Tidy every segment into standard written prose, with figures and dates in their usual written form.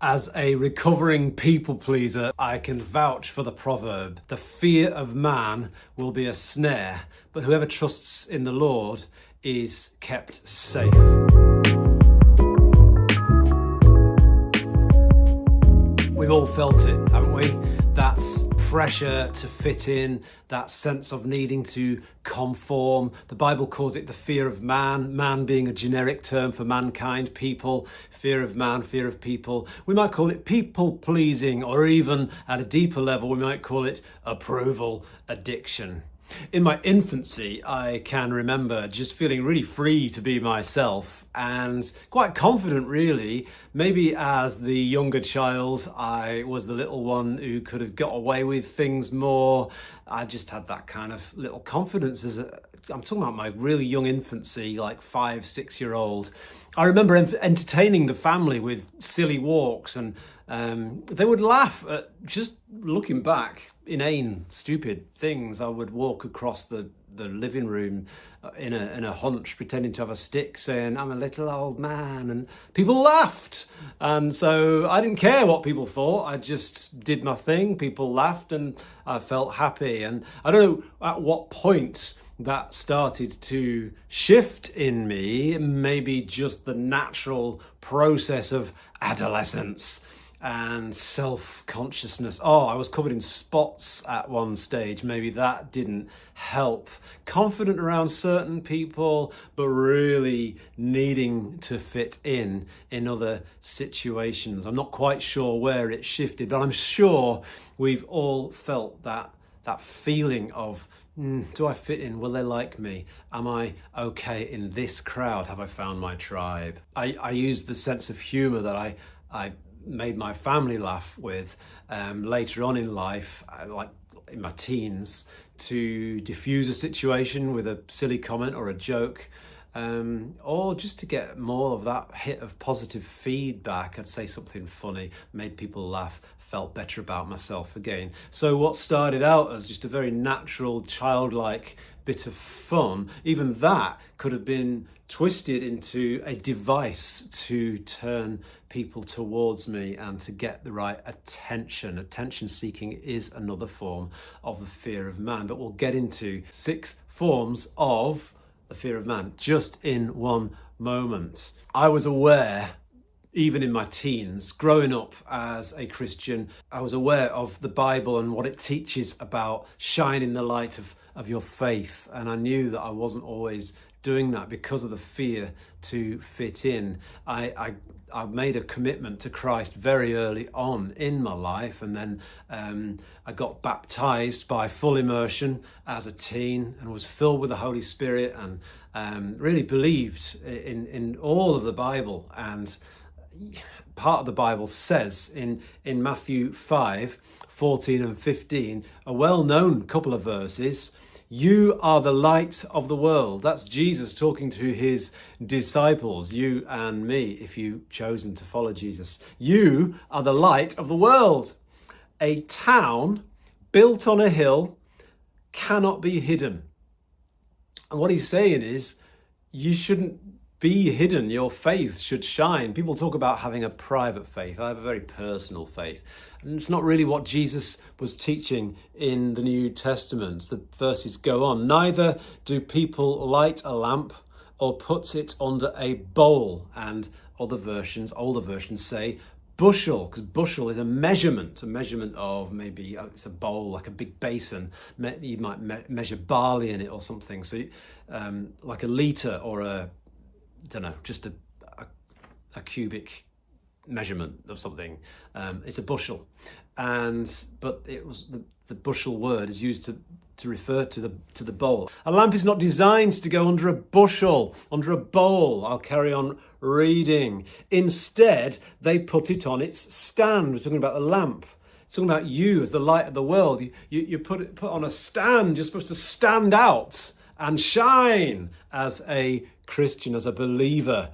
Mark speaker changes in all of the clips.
Speaker 1: As a recovering people pleaser, I can vouch for the proverb, the fear of man will be a snare, but whoever trusts in the Lord is kept safe. We've all felt it, haven't we? That pressure to fit in, that sense of needing to conform. The Bible calls it the fear of man, man being a generic term for mankind, people, fear of man, fear of people. We might call it people pleasing, or even at a deeper level, we might call it approval addiction. In my infancy, I can remember just feeling really free to be myself and quite confident, really. Maybe as the younger child, I was the little one who could have got away with things more. I just had that kind of little confidence I'm talking about my really young infancy, like 5, 6-year-old. I remember entertaining the family with silly walks, and they would laugh at, just looking back, inane, stupid things. I would walk across the living room in a hunch, pretending to have a stick, saying, "I'm a little old man," and people laughed. And so I didn't care what people thought. I just did my thing. People laughed and I felt happy. And I don't know at what point that started to shift in me, maybe just the natural process of adolescence and self-consciousness. I was covered in spots at one stage. Maybe that didn't help. Confident around certain people, but really needing to fit in other situations. I'm not quite sure where it shifted, but I'm sure we've all felt that feeling of, do I fit in? Will they like me? Am I okay in this crowd? Have I found my tribe? I used the sense of humour that I made my family laugh with later on in life, like in my teens, to diffuse a situation with a silly comment or a joke, or just to get more of that hit of positive feedback. I'd say something funny, made people laugh, felt better about myself again. So what started out as just a very natural, childlike bit of fun, even that could have been twisted into a device to turn people towards me and to get the right attention. Attention seeking is another form of the fear of man, but we'll get into 6 forms of the fear of man just in one moment. I was aware, even in my teens, growing up as a Christian, I was aware of the Bible and what it teaches about shining the light of your faith. And I knew that I wasn't always doing that because of the fear to fit in. I made a commitment to Christ very early on in my life, and then I got baptized by full immersion as a teen and was filled with the Holy Spirit, and really believed in all of the Bible. And part of the Bible says in Matthew 5:14 and 15, a well-known couple of verses, "You are the light of the world." That's Jesus talking to his disciples, you and me, if you've chosen to follow Jesus. "You are the light of the world. A town built on a hill cannot be hidden." And what he's saying is, you shouldn't be hidden. Your faith should shine. People talk about having a private faith. I have a very personal faith. And it's not really what Jesus was teaching in the New Testament. The verses go on. "Neither do people light a lamp or put it under a bowl." And older versions say bushel, because bushel is a measurement of, maybe it's a bowl, like a big basin. You might measure barley in it or something. So like a litre or just a cubic measurement of something. It's a bushel, but it was the bushel word is used to refer to the bowl. A lamp is not designed to go under a bushel, under a bowl. I'll carry on reading. Instead, they put it on its stand. We're talking about the lamp. It's talking about you as the light of the world. You put on a stand. You're supposed to stand out and shine as a Christian, as a believer.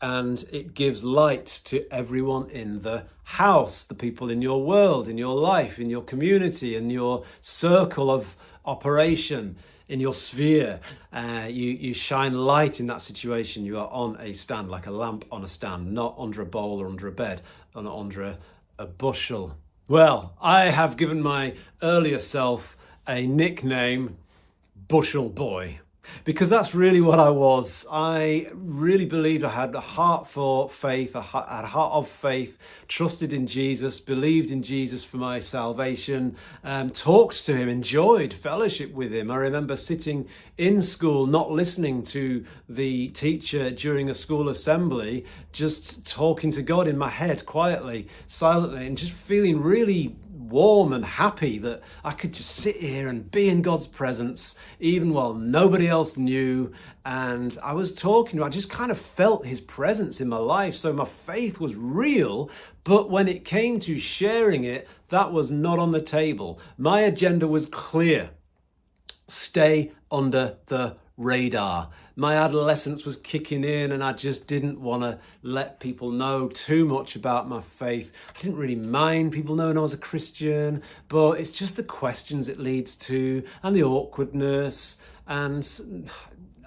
Speaker 1: And it gives light to everyone in the house, the people in your world, in your life, in your community, in your circle of operation, in your sphere. You shine light in that situation. You are on a stand, like a lamp on a stand, not under a bowl or under a bed, under a bushel. Well, I have given my earlier self a nickname, Bushel Boy, because that's really what I was. I really believed I had a heart for faith, I had a heart of faith, trusted in Jesus, believed in Jesus for my salvation, talked to him, enjoyed fellowship with him. I remember sitting in school, not listening to the teacher during a school assembly, just talking to God in my head quietly, silently, and just feeling really warm and happy that I could just sit here and be in God's presence even while nobody else knew. And I was talking, I just kind of felt his presence in my life. So my faith was real, but when it came to sharing it, that was not on the table. My agenda was clear. Stay under the radar. My adolescence was kicking in and I just didn't want to let people know too much about my faith. I didn't really mind people knowing I was a Christian, but it's just the questions it leads to and the awkwardness. And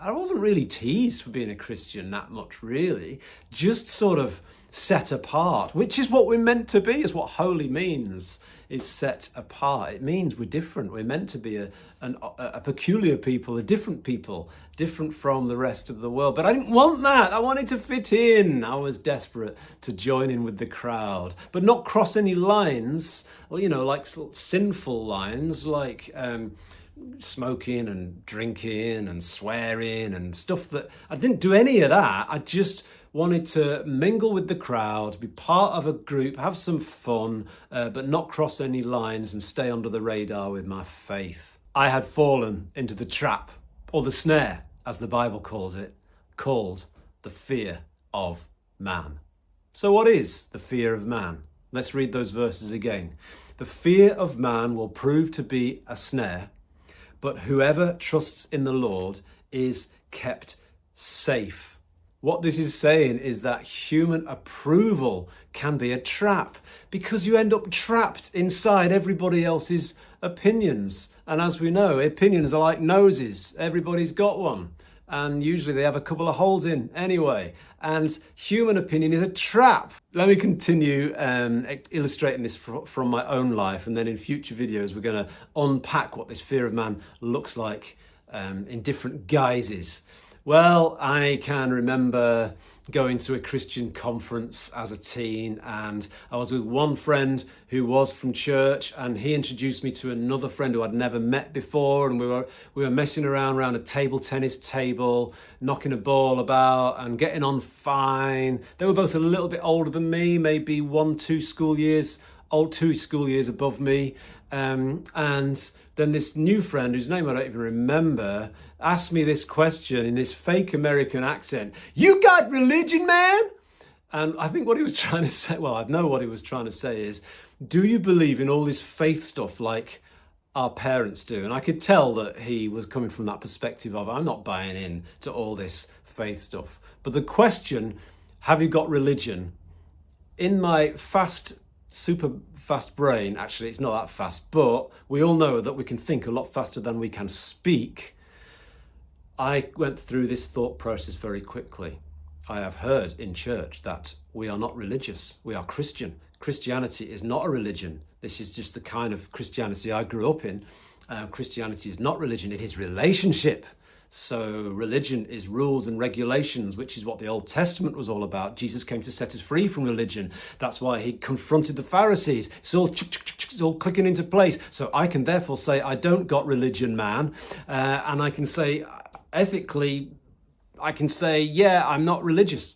Speaker 1: I wasn't really teased for being a Christian that much, really. Just sort of set apart, which is what we're meant to be, is what holy means, is set apart. It means we're different. We're meant to be a peculiar people, a different people, different from the rest of the world. But I didn't want that. I wanted to fit in. I was desperate to join in with the crowd, but not cross any lines, like sinful lines, like smoking and drinking and swearing and stuff. That I didn't do any of that. I just wanted to mingle with the crowd, be part of a group, have some fun, but not cross any lines and stay under the radar with my faith. I had fallen into the trap, or the snare, as the Bible calls it, called the fear of man. So what is the fear of man? Let's read those verses again. The fear of man will prove to be a snare, but whoever trusts in the Lord is kept safe. What this is saying is that human approval can be a trap, because you end up trapped inside everybody else's opinions. And as we know, opinions are like noses. Everybody's got one. And usually they have a couple of holes in anyway. And human opinion is a trap. Let me continue illustrating this from my own life. And then in future videos, we're going to unpack what this fear of man looks like in different guises. Well, I can remember going to a Christian conference as a teen, and I was with one friend who was from church, and he introduced me to another friend who I'd never met before, and we were messing around a table tennis table, knocking a ball about and getting on fine. They were both a little bit older than me, maybe 2 school years above me. And then this new friend, whose name I don't even remember, asked me this question in this fake American accent. "You got religion, man?" And I think what he was trying to say, well, I know what he was trying to say is, do you believe in all this faith stuff like our parents do? And I could tell that he was coming from that perspective of, I'm not buying in to all this faith stuff. But the question, have you got religion? In my super fast brain, actually it's not that fast, but we all know that we can think a lot faster than we can speak. I went through this thought process very quickly. I have heard in church that we are not religious, we are Christian. Christianity is not a religion. This is just the kind of Christianity I grew up in. Christianity is not religion, it is relationship. So religion is rules and regulations, which is what the Old Testament was all about. Jesus came to set us free from religion. That's why he confronted the Pharisees. It's all clicking into place. So I can therefore say, I don't got religion, man. And I can say, ethically, I can say, yeah, I'm not religious.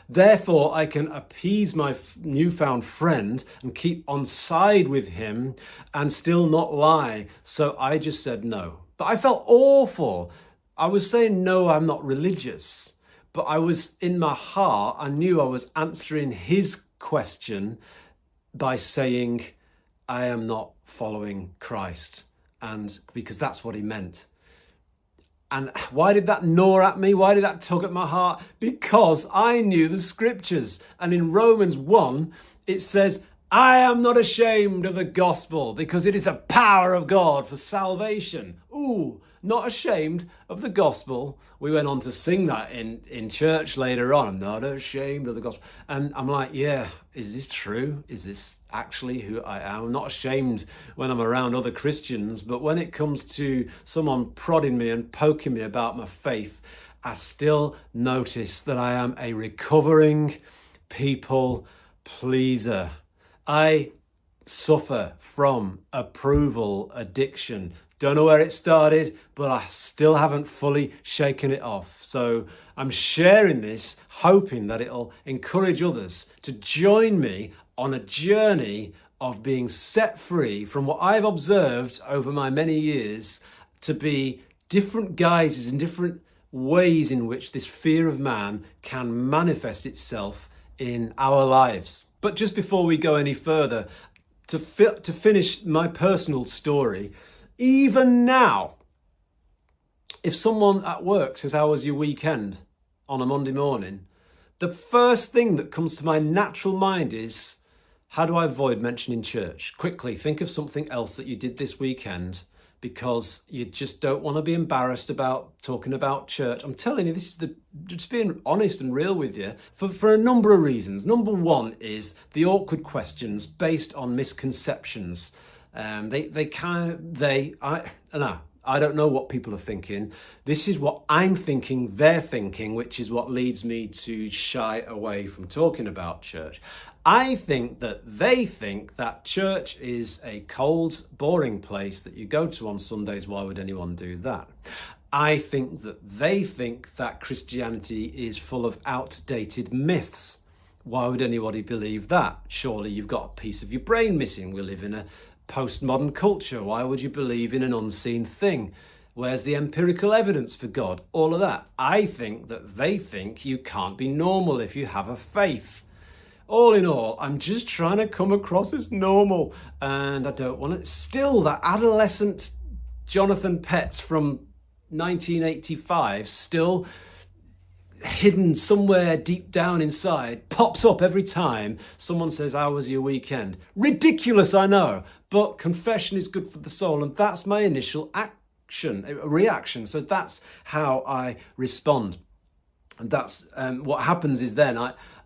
Speaker 1: Therefore, I can appease my newfound friend and keep on side with him and still not lie. So I just said no. But I felt awful. I was saying, no, I'm not religious. But I was, in my heart, I knew I was answering his question by saying, I am not following Christ. And because that's what he meant. And why did that gnaw at me? Why did that tug at my heart? Because I knew the scriptures. And in Romans 1, it says, I am not ashamed of the gospel because it is the power of God for salvation. Ooh, not ashamed of the gospel. We went on to sing that in church later on. I'm not ashamed of the gospel. And I'm like, yeah, is this true? Is this actually who I am? I'm not ashamed when I'm around other Christians, but when it comes to someone prodding me and poking me about my faith, I still notice that I am a recovering people pleaser. I suffer from approval addiction. Don't know where it started, but I still haven't fully shaken it off. So I'm sharing this, hoping that it'll encourage others to join me on a journey of being set free from what I've observed over my many years to be different guises and different ways in which this fear of man can manifest itself in our lives. But just before we go any further, to finish my personal story, even now, if someone at work says, how was your weekend on a Monday morning? The first thing that comes to my natural mind is, how do I avoid mentioning church? Quickly, think of something else that you did this weekend because you just don't want to be embarrassed about talking about church. I'm telling you, this is just being honest and real with you for a number of reasons. Number one is the awkward questions based on misconceptions. I don't know what people are thinking. This is what I'm thinking, they're thinking, which is what leads me to shy away from talking about church. I think that they think that church is a cold, boring place that you go to on Sundays. Why would anyone do that? I think that they think that Christianity is full of outdated myths. Why would anybody believe that? Surely you've got a piece of your brain missing. We live in a postmodern culture. Why would you believe in an unseen thing? Where's the empirical evidence for God? All of that. I think that they think you can't be normal if you have a faith. All in all, I'm just trying to come across as normal, and I don't want to. Still, that adolescent Jonathan Petts from 1985, still hidden somewhere deep down inside, pops up every time someone says, how was your weekend? Ridiculous, I know, but confession is good for the soul, and that's my initial reaction. So that's how I respond. And that's what happens is then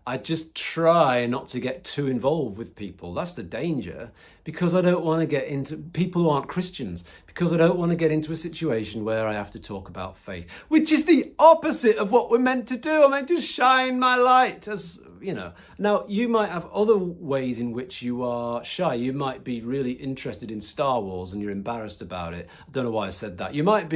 Speaker 1: I just try not to get too involved with people. That's the danger, because I don't want to get into people who aren't Christians, because I don't want to get into a situation where I have to talk about faith, which is the opposite of what we're meant to do. I'm meant to shine my light, as you know. Now, you might have other ways in which you are shy. You might be really interested in Star Wars and you're embarrassed about it. I don't know why I said that. You might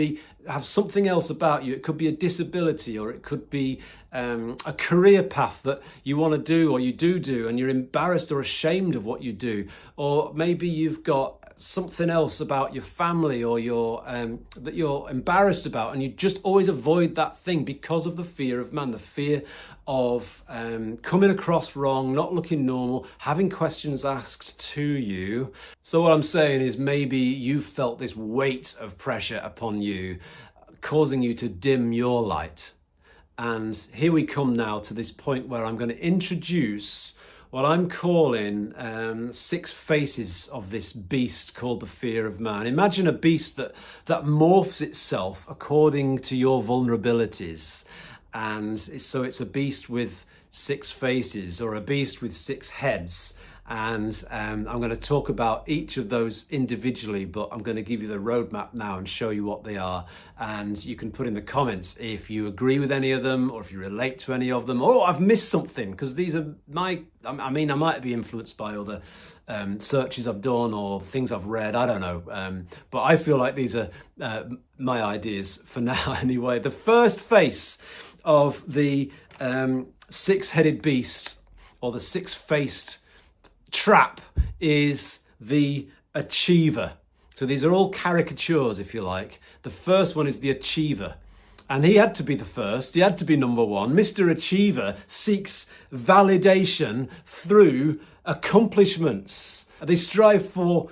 Speaker 1: have something else about you. It could be a disability, or it could be a career path that you want to do or you do, and you're embarrassed or ashamed of what you do. Or maybe you've got something else about your family or that you're embarrassed about, and you just always avoid that thing because of the fear of man, the fear of coming across wrong, not looking normal, having questions asked to you. So what I'm saying is, maybe you felt this weight of pressure upon you, causing you to dim your light. And here we come now to this point where I'm going to introduce what I'm calling 6 faces of this beast called the fear of man. Imagine a beast that morphs itself according to your vulnerabilities. And so it's a beast with 6 faces, or a beast with 6 heads. And I'm going to talk about each of those individually, but I'm going to give you the roadmap now and show you what they are. And you can put in the comments if you agree with any of them, or if you relate to any of them, or I've missed something, because these are I might be influenced by other searches I've done or things I've read, I don't know. But I feel like these are my ideas for now anyway. The first face of the 6-headed beast, or the 6-faced trap, is the achiever. So these are all caricatures, if you like. The first one is the achiever. And he had to be the first. He had to be number one. Mr. Achiever seeks validation through accomplishments. They strive for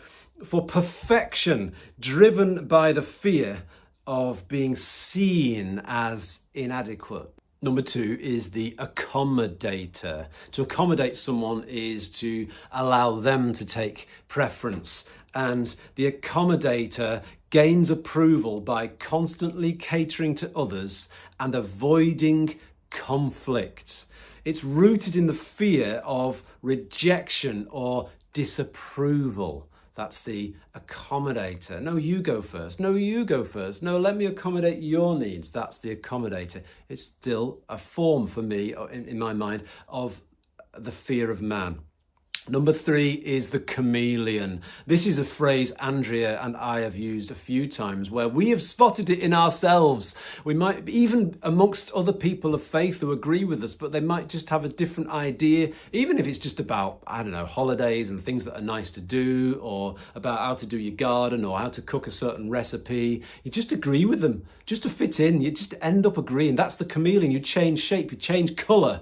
Speaker 1: perfection, driven by the fear of being seen as inadequate. Number 2 is the accommodator. To accommodate someone is to allow them to take preference. And the accommodator gains approval by constantly catering to others and avoiding conflict. It's rooted in the fear of rejection or disapproval. That's the accommodator. No, you go first. No, you go first. No, let me accommodate your needs. That's the accommodator. It's still a form for me, in my mind, of the fear of man. Number 3 is the chameleon. This is a phrase Andrea and I have used a few times where we have spotted it in ourselves. We might, even amongst other people of faith who agree with us, but they might just have a different idea, even if it's just about, I don't know, holidays and things that are nice to do, or about how to do your garden or how to cook a certain recipe. You just agree with them, just to fit in. You just end up agreeing. That's the chameleon. You change shape, you change colour.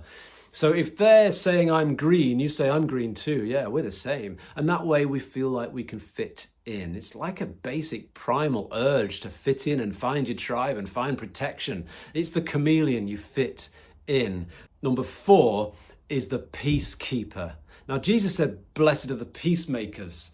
Speaker 1: So if they're saying I'm green, you say I'm green too. Yeah, we're the same. And that way we feel like we can fit in. It's like a basic primal urge to fit in and find your tribe and find protection. It's the chameleon, you fit in. Number 4 is the peacekeeper. Now Jesus said, blessed are the peacemakers.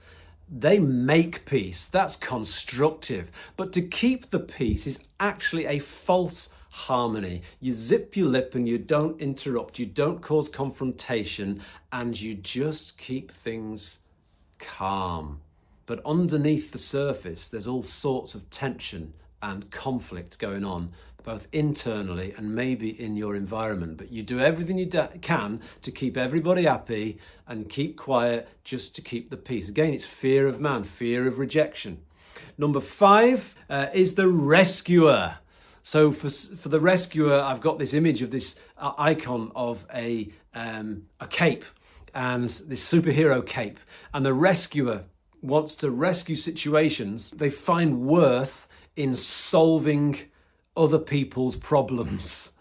Speaker 1: They make peace. That's constructive. But to keep the peace is actually a false harmony. You zip your lip and you don't interrupt, you don't cause confrontation, and you just keep things calm. But underneath the surface, there's all sorts of tension and conflict going on, both internally and maybe in your environment. But you do everything you can to keep everybody happy and keep quiet just to keep the peace. Again, it's fear of man, fear of rejection. Number 5 is the rescuer. So for the rescuer, I've got this image of this icon of a cape, and this superhero cape. And the rescuer wants to rescue situations. They find worth in solving other people's problems.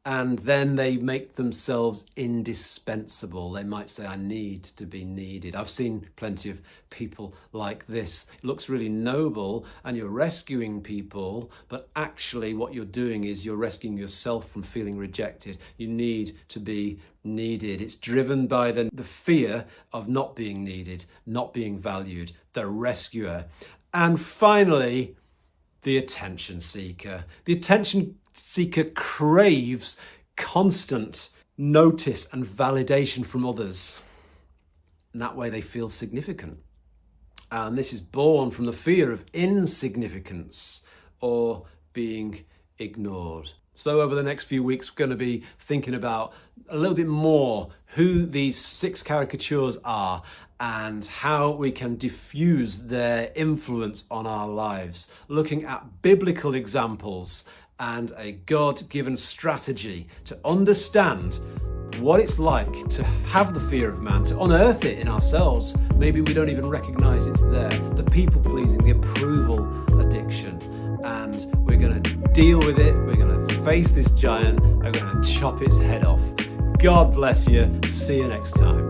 Speaker 1: And then they make themselves indispensable. They might say, I need to be needed. I've seen plenty of people like this. It looks really noble and you're rescuing people, but actually what you're doing is you're rescuing yourself from feeling rejected. You need to be needed. It's driven by the fear of not being needed, not being valued, the rescuer. And finally, the attention seeker. The attention seeker craves constant notice and validation from others. And that way they feel significant. And this is born from the fear of insignificance or being ignored. So over the next few weeks, we're going to be thinking about a little bit more who these 6 caricatures are and how we can diffuse their influence on our lives, looking at biblical examples and a God-given strategy to understand what it's like to have the fear of man, to unearth it in ourselves. Maybe we don't even recognize it's there. The people-pleasing, the approval addiction. And we're going to deal with it. We're going to face this giant. We're going to chop its head off. God bless you. See you next time.